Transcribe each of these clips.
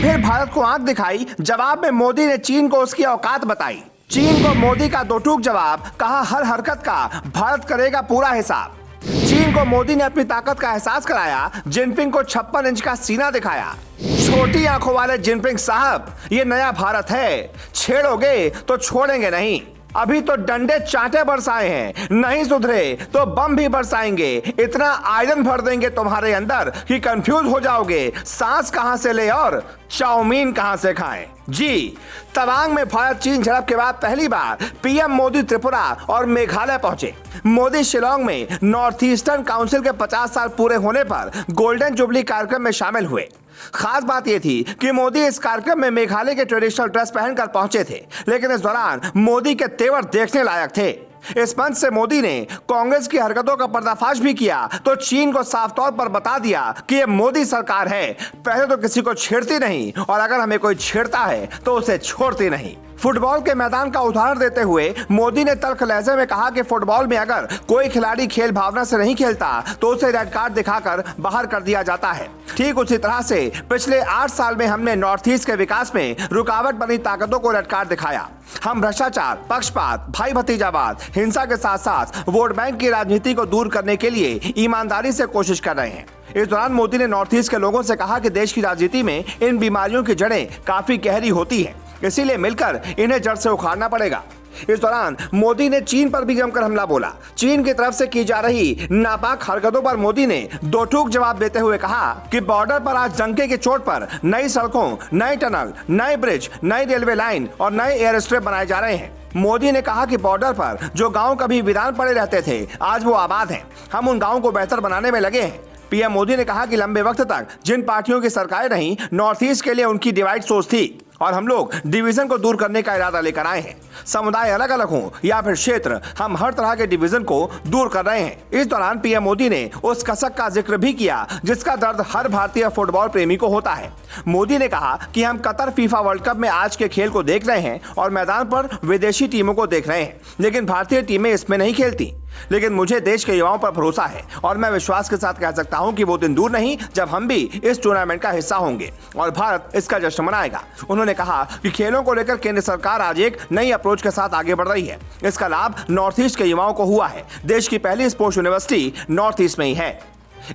फिर भारत को आंख दिखाई। जवाब में मोदी ने चीन को उसकी औकात बताई। चीन को मोदी का दो टूक जवाब, कहा हर हरकत का भारत करेगा पूरा हिसाब। चीन को मोदी ने अपनी ताकत का एहसास कराया। जिनपिंग को 56 इंच का सीना दिखाया। छोटी आंखों वाले जिनपिंग साहब, ये नया भारत है, छेड़ोगे तो छोड़ेंगे नहीं। अभी तो डंडे चांटे बरसाए हैं, नहीं सुधरे तो बम भी बरसाएंगे। इतना आयरन भर देंगे तुम्हारे अंदर कि कंफ्यूज हो जाओगे, सांस कहां से ले और चाउमीन कहां से खाएं। जी, तवांग में भारत चीन झड़प के बाद पहली बार पीएम मोदी त्रिपुरा और मेघालय पहुंचे। मोदी शिलोंग में नॉर्थ ईस्टर्न काउंसिल के 50 साल पूरे होने पर गोल्डन जुबली कार्यक्रम में शामिल हुए। खास बात यह थी कि मोदी इस कार्यक्रम में मेघालय के ट्रेडिशनल ड्रेस पहनकर पहुंचे थे, लेकिन इस दौरान मोदी के तेवर देखने लायक थे। इस मंच से मोदी ने कांग्रेस की हरकतों का पर्दाफाश भी किया, तो चीन को साफ तौर पर बता दिया कि ये मोदी सरकार है, पहले तो किसी को छेड़ती नहीं और अगर हमें कोई छेड़ता है तो उसे छोड़ती नहीं। फुटबॉल के मैदान का उदाहरण देते हुए मोदी ने तल्ख लहजे में कहा कि फुटबॉल में अगर कोई खिलाड़ी खेल भावना से नहीं खेलता तो उसे रेड कार्ड दिखाकर बाहर कर दिया जाता है। ठीक उसी तरह से पिछले 8 साल में हमने नॉर्थ ईस्ट के विकास में रुकावट बनी ताकतों को रेड कार्ड दिखाया। हम भ्रष्टाचार, पक्षपात, भाई भतीजावाद, हिंसा के साथ साथ वोट बैंक की राजनीति को दूर करने के लिए ईमानदारी से कोशिश कर रहे हैं। इस दौरान मोदी ने नॉर्थ ईस्ट के लोगों से कहा कि देश की राजनीति में इन बीमारियों की जड़ें काफी गहरी होती है, इसीलिए मिलकर इन्हें जड़ से उखाड़ना पड़ेगा। इस दौरान मोदी ने चीन पर भी जमकर हमला बोला। चीन की तरफ से की जा रही नापाक हरकतों पर मोदी ने दो टूक जवाब देते हुए कहा कि बॉर्डर पर आज डंके की चोट पर नई सड़कों, नए टनल, नए ब्रिज, नई रेलवे लाइन और नए एयर स्ट्रिप बनाए जा रहे हैं। मोदी ने कहा कि बॉर्डर पर जो गांव कभी वीरान पड़े रहते थे, आज वो आबाद हैं। हम उन गांवों को बेहतर बनाने में लगे हैं। पीएम मोदी ने कहा कि लंबे वक्त तक जिन पार्टियों की सरकारें रहीं, नॉर्थ ईस्ट के लिए उनकी डिवाइड सोच थी और हम लोग डिवीजन को दूर करने का इरादा लेकर आए हैं। समुदाय अलग अलग हों या फिर क्षेत्र, हम हर तरह के डिवीजन को दूर कर रहे हैं। इस दौरान पीएम मोदी ने उस कसक का जिक्र भी किया जिसका दर्द हर भारतीय फुटबॉल प्रेमी को होता है। मोदी ने कहा कि हम कतर फीफा वर्ल्ड कप में आज के खेल को देख रहे हैं और मैदान पर विदेशी टीमों को देख रहे हैं, लेकिन भारतीय टीमें इसमें नहीं खेलती। लेकिन मुझे देश के युवाओं पर भरोसा है और मैं विश्वास के साथ कह सकता हूं कि वो दिन दूर नहीं जब हम भी इस टूर्नामेंट का हिस्सा होंगे और भारत इसका जश्न मनाएगा। उन्होंने कहा कि खेलों को लेकर केंद्र सरकार आज एक नई अप्रोच के साथ आगे बढ़ रही है। इसका लाभ नॉर्थ ईस्ट के युवाओं को हुआ है। देश की पहली स्पोर्ट्स यूनिवर्सिटी नॉर्थ ईस्ट में ही है।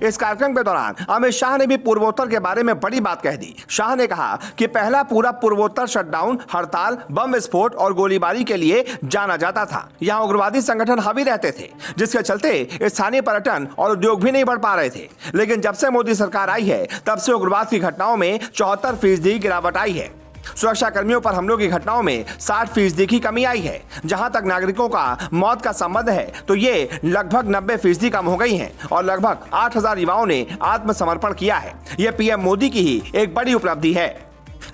इस कार्यक्रम के दौरान अमित शाह ने भी पूर्वोत्तर के बारे में बड़ी बात कह दी। शाह ने कहा कि पहला पूरा पूर्वोत्तर शटडाउन, हड़ताल, बम विस्फोट और गोलीबारी के लिए जाना जाता था। यहाँ उग्रवादी संगठन हावी रहते थे, जिसके चलते स्थानीय पर्यटन और उद्योग भी नहीं बढ़ पा रहे थे। लेकिन जब से मोदी सरकार आई है, तब से उग्रवाद की घटनाओं में 74% गिरावट आई है। सुरक्षा कर्मियों पर हमलों की घटनाओं में 60% की कमी आई है। जहां तक नागरिकों का मौत का संबंध है तो ये लगभग 90% कम हो गई हैं और लगभग 8000 युवाओं ने आत्मसमर्पण किया है। यह पीएम मोदी की ही एक बड़ी उपलब्धि है।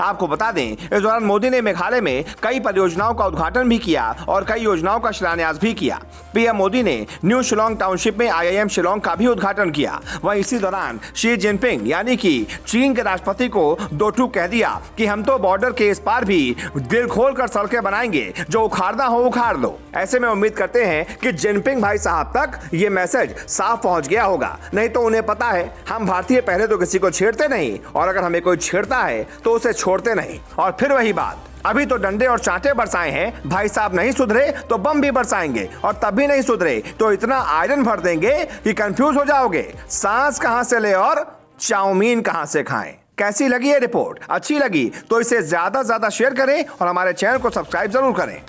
आपको बता दें, इस दौरान मोदी ने मेघालय में कई परियोजनाओं का उद्घाटन भी किया और कई योजनाओं का शिलान्यास भी किया। पीएम मोदी ने न्यू शिलोंग टाउनशिप में IIM शिलोंग का भी उद्घाटन किया। वहीं इसी दौरान शी जिनपिंग यानी कि चीन के राष्ट्रपति को दो टूक कह दिया कि हम तो बॉर्डर के इस पार भी दिल खोल कर सड़कें बनाएंगे, जो उखाड़ना हो उखाड़ लो। ऐसे में उम्मीद करते हैं कि जिनपिंग भाई साहब तक ये मैसेज साफ पहुंच गया होगा, नहीं तो उन्हें पता है हम भारतीय पहले तो किसी को छेड़ते नहीं और अगर हमें कोई छेड़ता है तो उसे छोड़ते नहीं। और फिर वही बात, अभी तो डंडे और चांटे बरसाए हैं, भाई साहब नहीं सुधरे तो बम भी बरसाएंगे और तब भी नहीं सुधरे तो इतना आयरन भर देंगे कि कंफ्यूज हो जाओगे, सांस कहां से ले और चाउमीन कहां से खाएं। कैसी लगी ये रिपोर्ट? अच्छी लगी तो इसे ज्यादा से ज्यादा शेयर करें और हमारे चैनल को सब्सक्राइब जरूर करें।